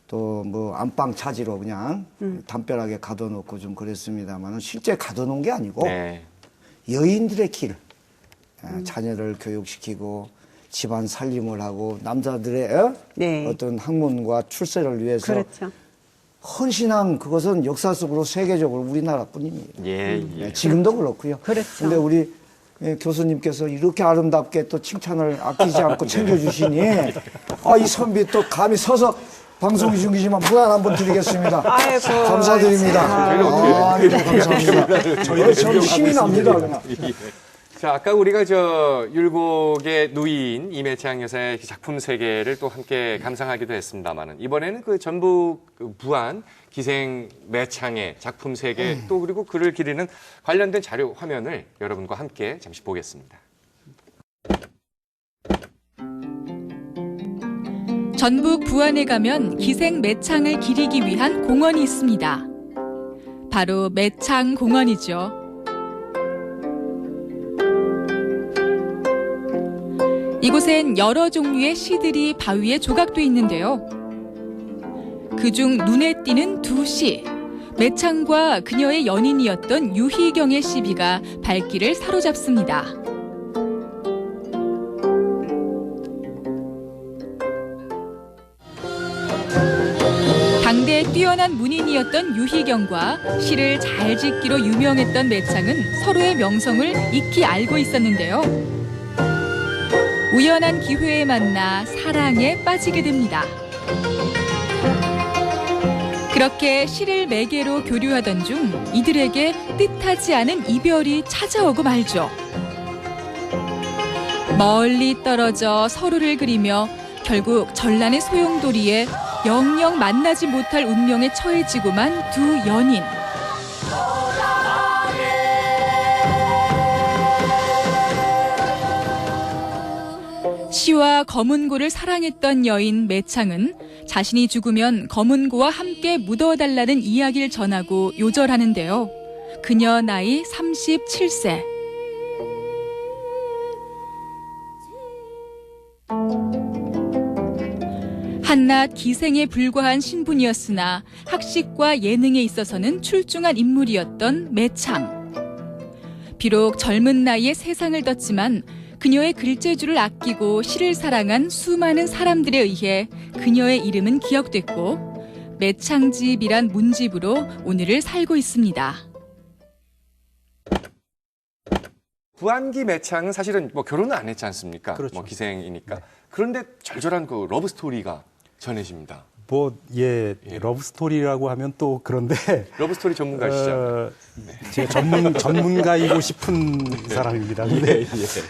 Speaker 10: 또 뭐 안방 차지로 그냥 담벼락에 가둬놓고 좀 그랬습니다만 실제 가둬놓은 게 아니고 여인들의 길 자녀를 교육시키고 집안 살림을 하고 남자들의
Speaker 12: 네.
Speaker 10: 어떤 학문과 출세를 위해서
Speaker 12: 그렇죠.
Speaker 10: 헌신한 그것은 역사 속으로 세계적으로 우리나라뿐입니다.
Speaker 4: 예.
Speaker 10: 지금도 그렇고요.
Speaker 12: 그렇죠.
Speaker 10: 근데 우리 교수님께서 이렇게 아름답게 또 칭찬을 아끼지 않고 챙겨주시니 이 선비 또 감히 서서 방송이 중이지만 문안 한번 드리겠습니다.
Speaker 12: 아이고,
Speaker 10: 감사드립니다. 감사합니다. 저희 힘이 납니다. 그냥.
Speaker 4: 자, 아까 우리가 율곡의 누이인 이매창 여사의 작품 세계를 또 함께 감상하기도 했습니다만은 이번에는 그 전북 부안 기생 매창의 작품 세계 또 그리고 그를 기리는 관련된 자료 화면을 여러분과 함께 잠시 보겠습니다.
Speaker 3: 전북 부안에 가면 기생 매창을 기리기 위한 공원이 있습니다. 바로 매창 공원이죠. 이곳엔 여러 종류의 시들이 바위에 조각돼 있는데요. 그중 눈에 띄는 두 시, 매창과 그녀의 연인이었던 유희경의 시비가 발길을 사로잡습니다. 당대 뛰어난 문인이었던 유희경과 시를 잘 짓기로 유명했던 매창은 서로의 명성을 익히 알고 있었는데요. 우연한 기회에 만나 사랑에 빠지게 됩니다. 그렇게 시를 매개로 교류하던 중 이들에게 뜻하지 않은 이별이 찾아오고 말죠. 멀리 떨어져 서로를 그리며 결국 전란의 소용돌이에 영영 만나지 못할 운명에 처해지고만 두 연인. 시와 검은고를 사랑했던 여인 매창은 자신이 죽으면 검은고와 함께 묻어달라는 이야기를 전하고 요절하는데요. 그녀 나이 37세. 한낱 기생에 불과한 신분이었으나 학식과 예능에 있어서는 출중한 인물이었던 매창. 비록 젊은 나이에 세상을 떴지만 그녀의 글재주를 아끼고 시를 사랑한 수많은 사람들에 의해 그녀의 이름은 기억됐고 매창집이란 문집으로 오늘을 살고 있습니다.
Speaker 4: 부안기 매창은 사실은 결혼은 안 했지 않습니까?
Speaker 6: 그렇죠.
Speaker 4: 기생이니까. 그런데 절절한 그 러브 스토리가 전해집니다.
Speaker 6: 러브 스토리라고 하면 또 그런데
Speaker 4: 러브 스토리 전문가시죠?
Speaker 6: 제가 전문가이고 싶은 사람입니다. 근데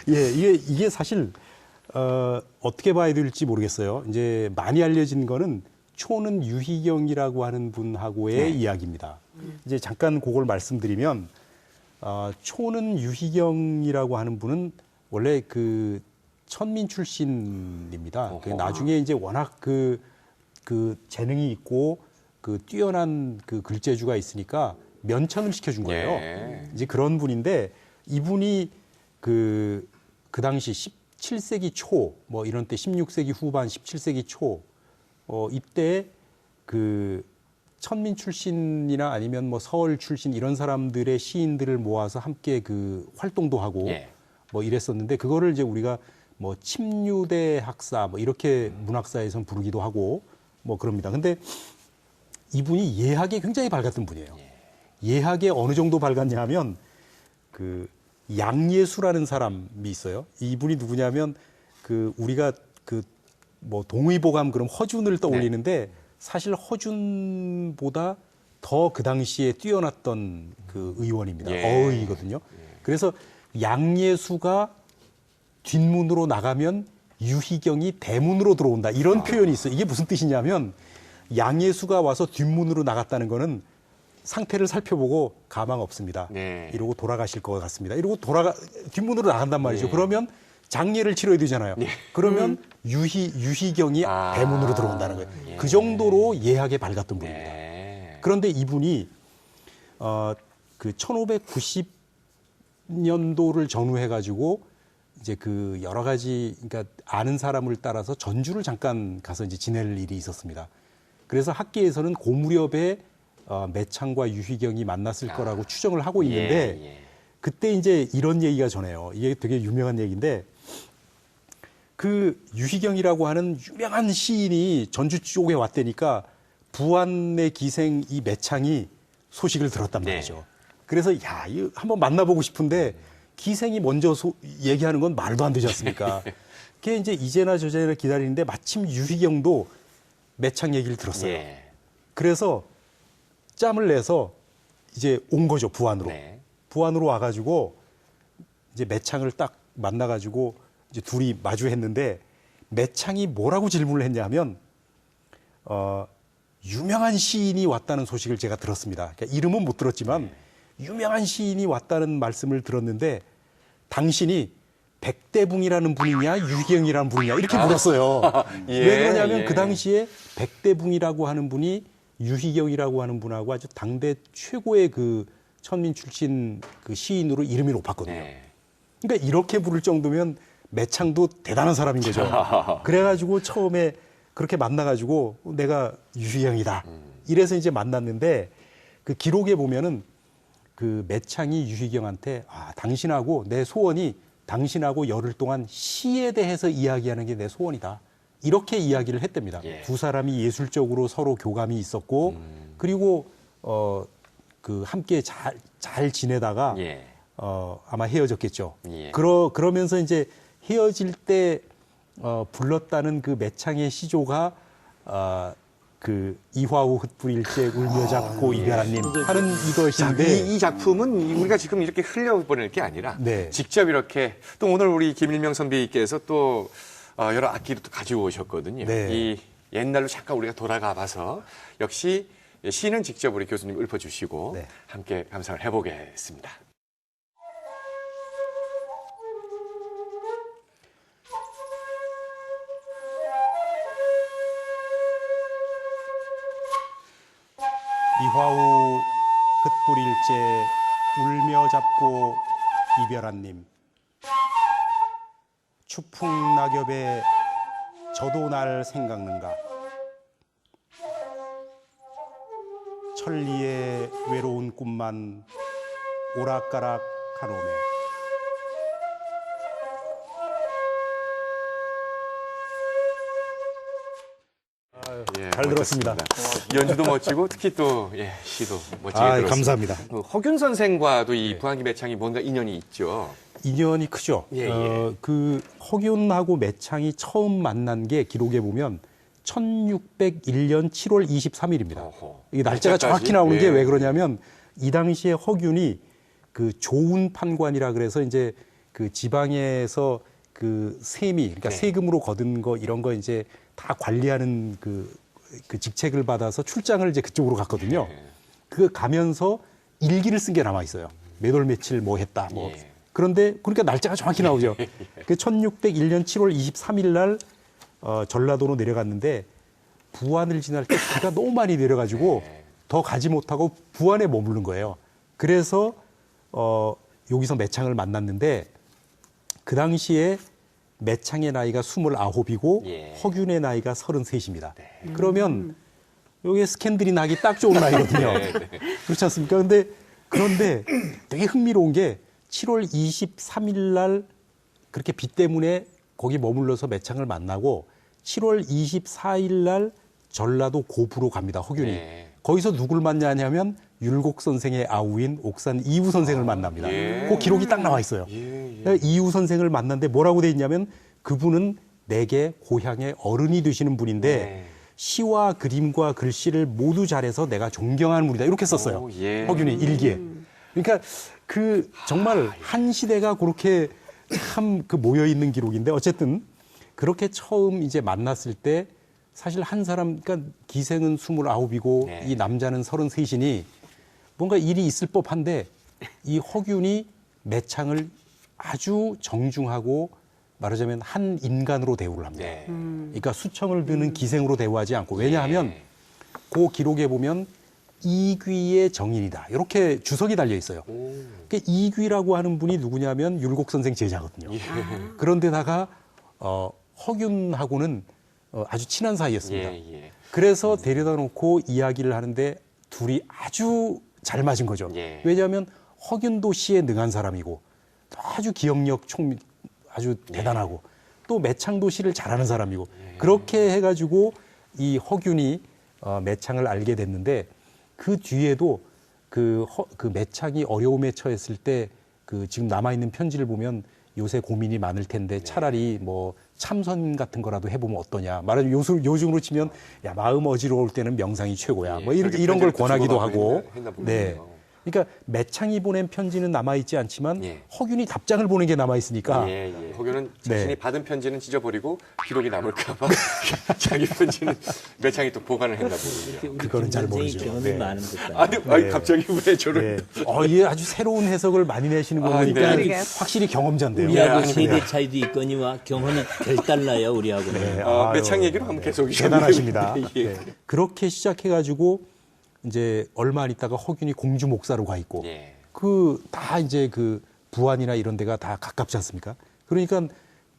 Speaker 6: 이게 사실 어떻게 봐야 될지 모르겠어요. 이제 많이 알려진 거는 초는 유희경이라고 하는 분하고의 이야기입니다. 이제 잠깐 그걸 말씀드리면 초는 유희경이라고 하는 분은 원래 그 천민 출신입니다. 나중에 이제 워낙 그 재능이 있고 그 뛰어난 그 글재주가 있으니까 면천을 시켜준 거예요. 이제 그런 분인데 이분이 그 당시 17세기 초 이런 때 16세기 후반 17세기 초 이때 그 천민 출신이나 아니면 서울 출신 이런 사람들의 시인들을 모아서 함께 그 활동도 하고 이랬었는데 그거를 이제 우리가 침류대 학사 이렇게 문학사에선 부르기도 하고 그럽니다. 근데 이분이 예학에 굉장히 밝았던 분이에요. 예학에 어느 정도 밝았냐 하면 그 양예수라는 사람이 있어요. 이분이 누구냐면 그 우리가 그 동의보감 그럼 허준을 떠올리는데 사실 허준보다 더 그 당시에 뛰어났던 그 의원입니다. 어의거든요. 그래서 양예수가 뒷문으로 나가면 유희경이 대문으로 들어온다. 이런 표현이 있어요. 이게 무슨 뜻이냐면 양예수가 와서 뒷문으로 나갔다는 거는 상태를 살펴보고 가망 없습니다. 이러고 돌아가실 것 같습니다. 이러고 뒷문으로 나간단 말이죠. 그러면 장례를 치러야 되잖아요. 그러면 유희경이 대문으로 들어온다는 거예요. 그 정도로 예학에 밝았던 분입니다. 그런데 이분이 그 1590년도를 전후해가지고 이제 그 여러 가지 그러니까 아는 사람을 따라서 전주를 잠깐 가서 이제 지낼 일이 있었습니다. 그래서 학계에서는 그 무렵에 매창과 유희경이 만났을 거라고 추정을 하고 있는데 그때 이제 이런 얘기가 전해요. 이게 되게 유명한 얘기인데 그 유희경이라고 하는 유명한 시인이 전주 쪽에 왔다니까 부안의 기생 이 매창이 소식을 들었단 말이죠. 그래서 야, 이거 한번 만나보고 싶은데 기생이 먼저 얘기하는 건 말도 안 되지 않습니까? 그게 이제 이제나 저제나 기다리는데 마침 유희경도 매창 얘기를 들었어요. 그래서 짬을 내서 이제 온 거죠, 부안으로. 부안으로 와가지고 이제 매창을 딱 만나가지고 이제 둘이 마주했는데 매창이 뭐라고 질문을 했냐면 유명한 시인이 왔다는 소식을 제가 들었습니다. 그러니까 이름은 못 들었지만 유명한 시인이 왔다는 말씀을 들었는데 당신이 백대붕이라는 분이냐 유희경이라는 분이냐 이렇게 물었어요. 왜 그러냐면 그 당시에 백대붕이라고 하는 분이 유희경이라고 하는 분하고 아주 당대 최고의 그 천민 출신 그 시인으로 이름이 높았거든요. 그러니까 이렇게 부를 정도면 매창도 대단한 사람인 거죠. 그래가지고 처음에 그렇게 만나가지고 내가 유희경이다. 이래서 이제 만났는데 그 기록에 보면은 그 매창이 유희경한테 당신하고 내 소원이 당신하고 열흘 동안 시에 대해서 이야기하는 게 내 소원이다. 이렇게 이야기를 했답니다. 두 사람이 예술적으로 서로 교감이 있었고 그리고 그 함께 잘 지내다가 아마 헤어졌겠죠. 그러면서 이제 헤어질 때 불렀다는 그 매창의 시조가 그 이화우 흩뿌릴째 울며 잡고 이별한님 하는 이것인데
Speaker 4: 이 작품은 우리가 지금 이렇게 흘려보낼 게 아니라 직접 이렇게 또 오늘 우리 김일명 선배님께서 또 여러 악기를 또 가지고 오셨거든요. 이 옛날로 잠깐 우리가 돌아가 봐서 역시 시는 직접 우리 교수님 읊어주시고 함께 감상을 해보겠습니다.
Speaker 6: 이화우 흩뿌릴째 울며 잡고 이별한님 추풍 낙엽에 저도 날 생각는가 천리의 외로운 꿈만 오락가락 하노매 잘 들었습니다.
Speaker 4: 연주도 멋지고 특히 또 시도 멋지게 들었습니다.
Speaker 6: 감사합니다.
Speaker 4: 허균 선생과도 이 부안기 매창이 뭔가 인연이 있죠.
Speaker 6: 인연이 크죠. 그 허균하고 매창이 처음 만난 게 기록에 보면 1601년 7월 23일입니다. 이 날짜가 정확히 나오는 게 왜 그러냐면 이 당시에 허균이 그 조운 판관이라 그래서 이제 그 지방에서 그 세미, 그러니까 세금으로 거둔 거 이런 거 이제 다 관리하는 그 직책을 받아서 출장을 이제 그쪽으로 갔거든요. 그 가면서 일기를 쓴 게 남아 있어요. 몇 월 며칠 뭐 했다. 뭐. 그런데 그러니까 날짜가 정확히 나오죠. 그 1601년 7월 23일 날 전라도로 내려갔는데 부안을 지날 때 비가 너무 많이 내려가지고 더 가지 못하고 부안에 머무른 거예요. 그래서 여기서 매창을 만났는데 그 당시에 매창의 나이가 29이고 허균의 나이가 33입니다. 그러면 여기에 스캔들이 나기 딱 좋은 나이거든요. 그렇지 않습니까? 그런데 되게 흥미로운 게 7월 23일 날 그렇게 비 때문에 거기 머물러서 매창을 만나고 7월 24일 날 전라도 고부로 갑니다. 허균이. 거기서 누굴 만나냐면 율곡 선생의 아우인 옥산 이우 선생을 만납니다. 그 기록이 딱 나와 있어요. 이우 선생을 만났는데 뭐라고 돼 있냐면 그분은 내게 고향의 어른이 되시는 분인데 시와 그림과 글씨를 모두 잘해서 내가 존경하는 분이다. 이렇게 썼어요. 허균이 일기에. 그러니까 그 정말 한 시대가 그렇게 참 그 모여 있는 기록인데 어쨌든 그렇게 처음 이제 만났을 때 사실 한 사람, 그러니까 기생은 29이고 이 남자는 33이니 뭔가 일이 있을 법한데 이 허균이 매창을 아주 정중하고 말하자면 한 인간으로 대우를 합니다. 그러니까 수청을 드는 기생으로 대우하지 않고 왜냐하면 그 기록에 보면 이귀의 정인이다. 이렇게 주석이 달려 있어요. 그러니까 이귀라고 하는 분이 누구냐면 율곡 선생 제자거든요. 그런데다가 허균하고는 아주 친한 사이였습니다. 그래서 데려다 놓고 이야기를 하는데 둘이 아주 잘 맞은 거죠. 왜냐하면 허균도 시에 능한 사람이고 아주 기억력 아주 대단하고 또 매창도 시를 잘하는 사람이고 그렇게 해가지고 이 허균이 매창을 알게 됐는데 그 뒤에도 그 매창이 어려움에 처했을 때 그 지금 남아있는 편지를 보면 요새 고민이 많을 텐데 차라리 뭐 참선 같은 거라도 해보면 어떠냐. 말하자면 요즘으로 치면 야 마음 어지러울 때는 명상이 최고야. 뭐 이런 걸 권하기도 하고. 네. 그러니까 매창이 보낸 편지는 남아있지 않지만 허균이 답장을 보낸 게 남아있으니까.
Speaker 4: 허균은 자신이 받은 편지는 찢어버리고 기록이 남을까봐 자기 편지는 매창이 또 보관을 했나 보군요.
Speaker 6: 그거는 잘 모르죠.
Speaker 8: 경험이 많은 것
Speaker 4: 아니 갑자기 왜 저를?
Speaker 6: 예, 아주 새로운 해석을 많이 내시는 거 보니까 확실히 경험자인데요.
Speaker 8: 우리하고 세대 차이도 있거니와 경험은 별달라요 우리하고는.
Speaker 6: 네.
Speaker 4: 매창 얘기로 한번 계속
Speaker 6: 대단하십니다. 네. 그렇게 시작해가지고 이제 얼마 안 있다가 허균이 공주 목사로 가 있고 그 다 이제 그 부안이나 이런 데가 다 가깝지 않습니까? 그러니까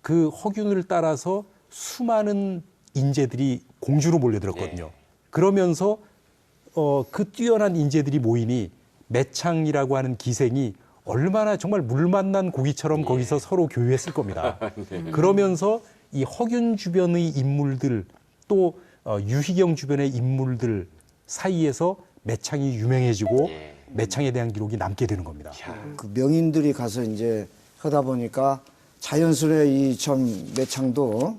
Speaker 6: 그 허균을 따라서 수많은 인재들이 공주로 몰려들었거든요. 그러면서 그 뛰어난 인재들이 모이니 매창이라고 하는 기생이 얼마나 정말 물 만난 고기처럼 거기서 서로 교류했을 겁니다. 그러면서 이 허균 주변의 인물들 또 유희경 주변의 인물들 사이에서 매창이 유명해지고 매창에 대한 기록이 남게 되는 겁니다.
Speaker 10: 그 명인들이 가서 이제 하다 보니까 자연스레 이 참 매창도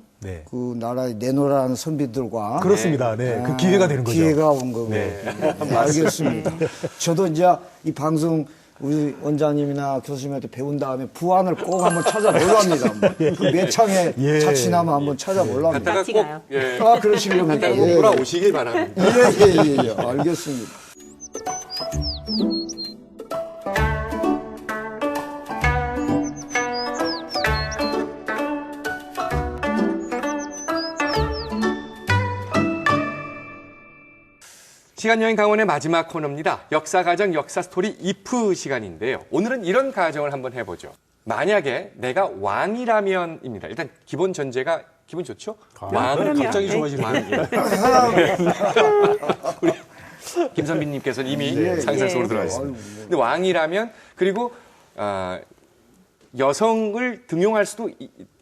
Speaker 10: 그 나라의 내노라는 선비들과
Speaker 6: 그렇습니다. 네, 그 기회가 되는 거죠.
Speaker 10: 기회가 온 거고. 알겠습니다. 저도 이제 이 방송 우리 원장님이나 교수님한테 배운 다음에 부안을 꼭 한번 찾아보려 합니다. 그 매창의 자취나무 한번 찾아보려 합니다.
Speaker 4: 갔다가 꼭
Speaker 10: 그러시려면
Speaker 4: 갔다가 꼭 돌아오시길 바랍니다.
Speaker 10: 예, 알겠습니다.
Speaker 4: 시간여행 강원의 마지막 코너입니다. 역사가정 역사스토리 이프 시간인데요. 오늘은 이런 가정을 한번 해보죠. 만약에 내가 왕이라면입니다. 일단 기본 전제가 기분 좋죠? 왕을 갑자기 좋아지는 왕이에요. 우리 김선빈님께서는 이미 상상 속으로 들어가셨습니다. 근데 왕이라면 그리고 여성을 등용할 수도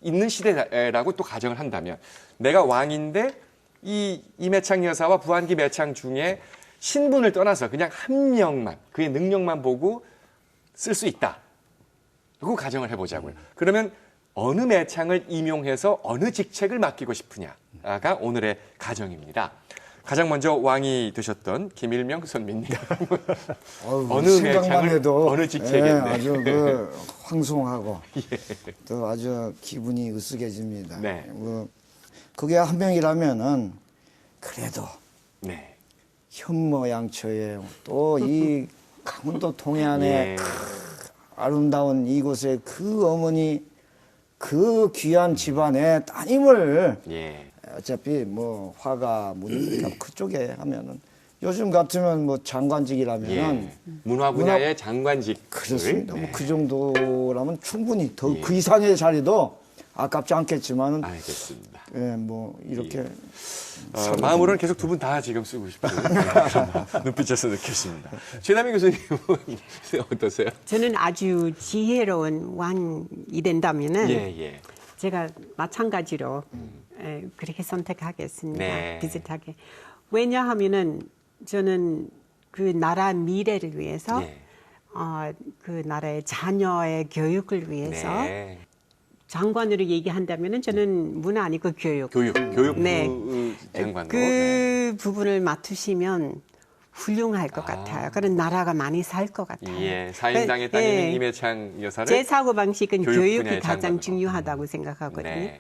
Speaker 4: 있는 시대라고 또 가정을 한다면 내가 왕인데 이 이매창 여사와 부안기 매창 중에 신분을 떠나서 그냥 한 명만 그의 능력만 보고 쓸 수 있다. 이거 가정을 해보자고요. 그러면 어느 매창을 임용해서 어느 직책을 맡기고 싶으냐가 오늘의 가정입니다. 가장 먼저 왕이 되셨던 김일명 선비님.
Speaker 10: 어느 생각만 해도
Speaker 4: 어느 직책인데
Speaker 10: 아주 그 황송하고 또 아주 기분이 으쓱해집니다. 그게 한 명이라면은 그래도 현모양처에 또 이 강원도 동해안에 아름다운 이곳에 그 어머니 그 귀한 집안의 따님을 어차피 뭐 화가 문이니까 그쪽에 하면은 요즘 같으면 뭐 장관직이라면은
Speaker 4: 문화 분야의 장관직
Speaker 10: 그렇습니다. 뭐 그 정도라면 충분히 더 그 이상의 자리도 아깝지 않겠지만은
Speaker 4: 알겠습니다.
Speaker 10: 뭐 이렇게
Speaker 4: 마음으로는 계속 두 분 다 지금 쓰고 싶은 눈빛에서 느꼈습니다. 최남희 교수님은 어떠세요?
Speaker 12: 저는 아주 지혜로운 왕이 된다면은 제가 마찬가지로 그렇게 선택하겠습니다. 비슷하게. 왜냐하면은 저는 그 나라 미래를 위해서 그 나라의 자녀의 교육을 위해서 장관으로 얘기한다면은 저는 문화 아니고 교육부
Speaker 4: 장관으로
Speaker 12: 그 부분을 맡으시면 훌륭할 것 같아요. 그런 나라가 많이 살 것 같아요.
Speaker 4: 사인당의 따님인 이매창 여사를
Speaker 12: 제 사고 방식은 교육이 가장 중요하다고 생각하거든요.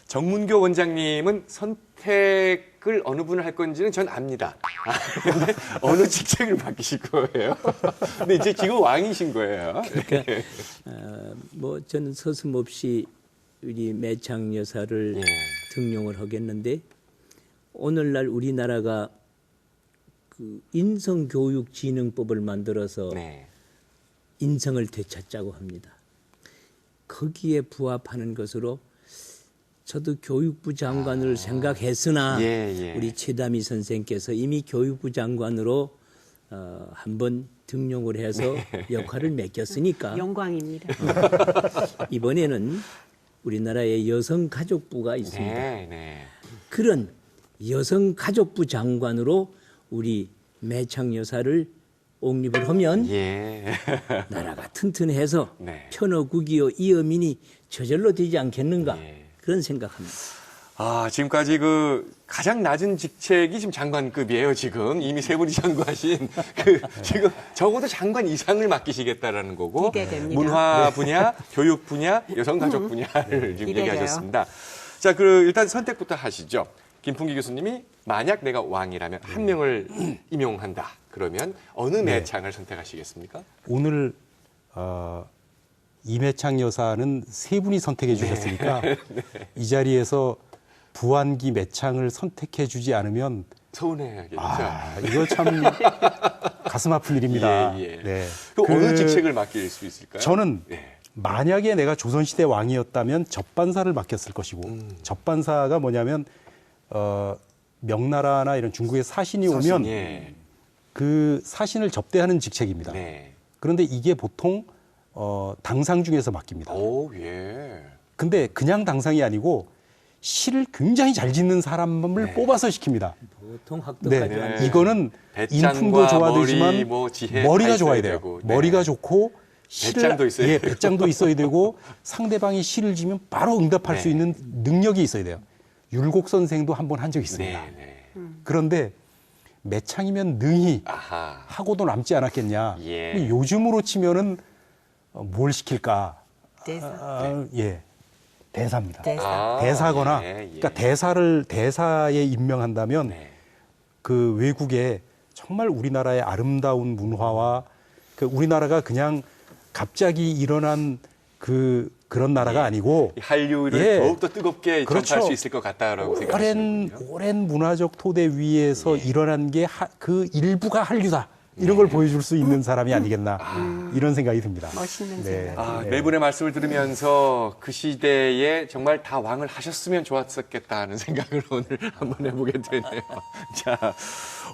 Speaker 4: 정문교 원장님은 선택을 어느 분을 할 건지는 전 압니다. 근데 어느 직책을 맡기실 거예요? 근데 이제 지금 왕이신 거예요.
Speaker 8: 그러니까 뭐 저는 서슴없이 우리 매창 여사를 등용을 하겠는데 오늘날 우리나라가 그 인성교육진흥법을 만들어서 인성을 되찾자고 합니다. 거기에 부합하는 것으로 저도 교육부 장관을 생각했으나 우리 최다미 선생께서 이미 교육부 장관으로 한번 등용을 해서 역할을 맡겼으니까
Speaker 12: 영광입니다.
Speaker 8: 이번에는 우리나라의 여성가족부가 있습니다.
Speaker 4: 네, 네.
Speaker 8: 그런 여성가족부 장관으로 우리 매창 여사를 옹립을 하면
Speaker 4: 예.
Speaker 8: 나라가 튼튼해서
Speaker 4: 네.
Speaker 8: 편어국이요 이어민이 저절로 되지 않겠는가 그런 생각합니다.
Speaker 4: 아, 지금까지 그 가장 낮은 직책이 지금 장관급이에요, 지금. 이미 세 분이 전구하신 지금 적어도 장관 이상을 맡기시겠다라는 거고.
Speaker 12: 기대됩니다.
Speaker 4: 문화 분야, 교육 분야, 여성가족 분야를 지금
Speaker 12: 기대돼요.
Speaker 4: 얘기하셨습니다. 자, 일단 선택부터 하시죠. 김풍기 교수님이 만약 내가 왕이라면 한 명을 임용한다. 그러면 어느 매창을 선택하시겠습니까?
Speaker 6: 오늘 이매창 여사는 세 분이 선택해 주셨으니까 이 자리에서 부안기 매창을 선택해 주지 않으면
Speaker 4: 서운해야겠죠.
Speaker 6: 이거 참 가슴 아픈 일입니다.
Speaker 4: 예.
Speaker 6: 네.
Speaker 4: 어느 직책을 맡길 수 있을까요?
Speaker 6: 저는 만약에 내가 조선시대 왕이었다면 접반사를 맡겼을 것이고 접반사가 뭐냐면 명나라나 이런 중국의 사신이 오면 그 사신을 접대하는 직책입니다.
Speaker 4: 네.
Speaker 6: 그런데 이게 보통 당상 중에서 맡깁니다.
Speaker 4: 오, 예.
Speaker 6: 근데 그냥 당상이 아니고 시를 굉장히 잘 짓는 사람을 뽑아서 시킵니다.
Speaker 8: 보통 학도까지
Speaker 6: 네. 이거는 인품도 좋아야 되지만 머리가 좋아야 돼요. 머리가 좋고
Speaker 4: 배짱도 있어야 되고.
Speaker 6: 배짱도 있어야 되고 상대방이 시를 지면 바로 응답할 수 있는 능력이 있어야 돼요. 율곡 선생도 한 번 한 적이 있습니다. 그런데 매창이면 능히 하고도 남지 않았겠냐. 요즘으로 치면은 뭘 시킬까?
Speaker 12: 대사.
Speaker 6: 대사입니다.
Speaker 12: 대사.
Speaker 6: 대사거나 그러니까 대사에 임명한다면 그 외국에 정말 우리나라의 아름다운 문화와 우리나라가 그냥 갑자기 일어난 그런 나라가 아니고
Speaker 4: 한류를 더욱더 뜨겁게
Speaker 6: 그렇죠.
Speaker 4: 전파할 수 있을 것 같다라고 생각하시는군요.
Speaker 6: 오랜 문화적 토대 위에서 일어난 게 그 일부가 한류다. 이런 걸 보여줄 수 있는 사람이 아니겠나 이런 생각이 듭니다.
Speaker 12: 멋있는 생각.
Speaker 4: 네 분의 말씀을 들으면서 그 시대에 정말 다 왕을 하셨으면 좋았었겠다 하는 생각을 오늘 한번 해보게 되네요. 자,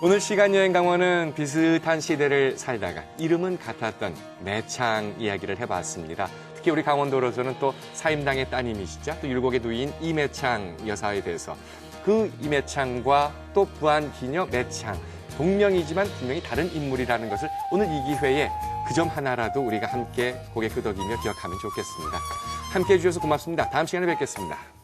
Speaker 4: 오늘 시간여행 강원은 비슷한 시대를 살다가 이름은 같았던 매창 이야기를 해봤습니다. 특히 우리 강원도로서는 또 사임당의 따님이시자 또 율곡의 누이인 이매창 여사에 대해서 그 이매창과 또 부안기녀 매창 동명이지만 분명히 다른 인물이라는 것을 오늘 이 기회에 그 점 하나라도 우리가 함께 고개 끄덕이며 기억하면 좋겠습니다. 함께해 주셔서 고맙습니다. 다음 시간에 뵙겠습니다.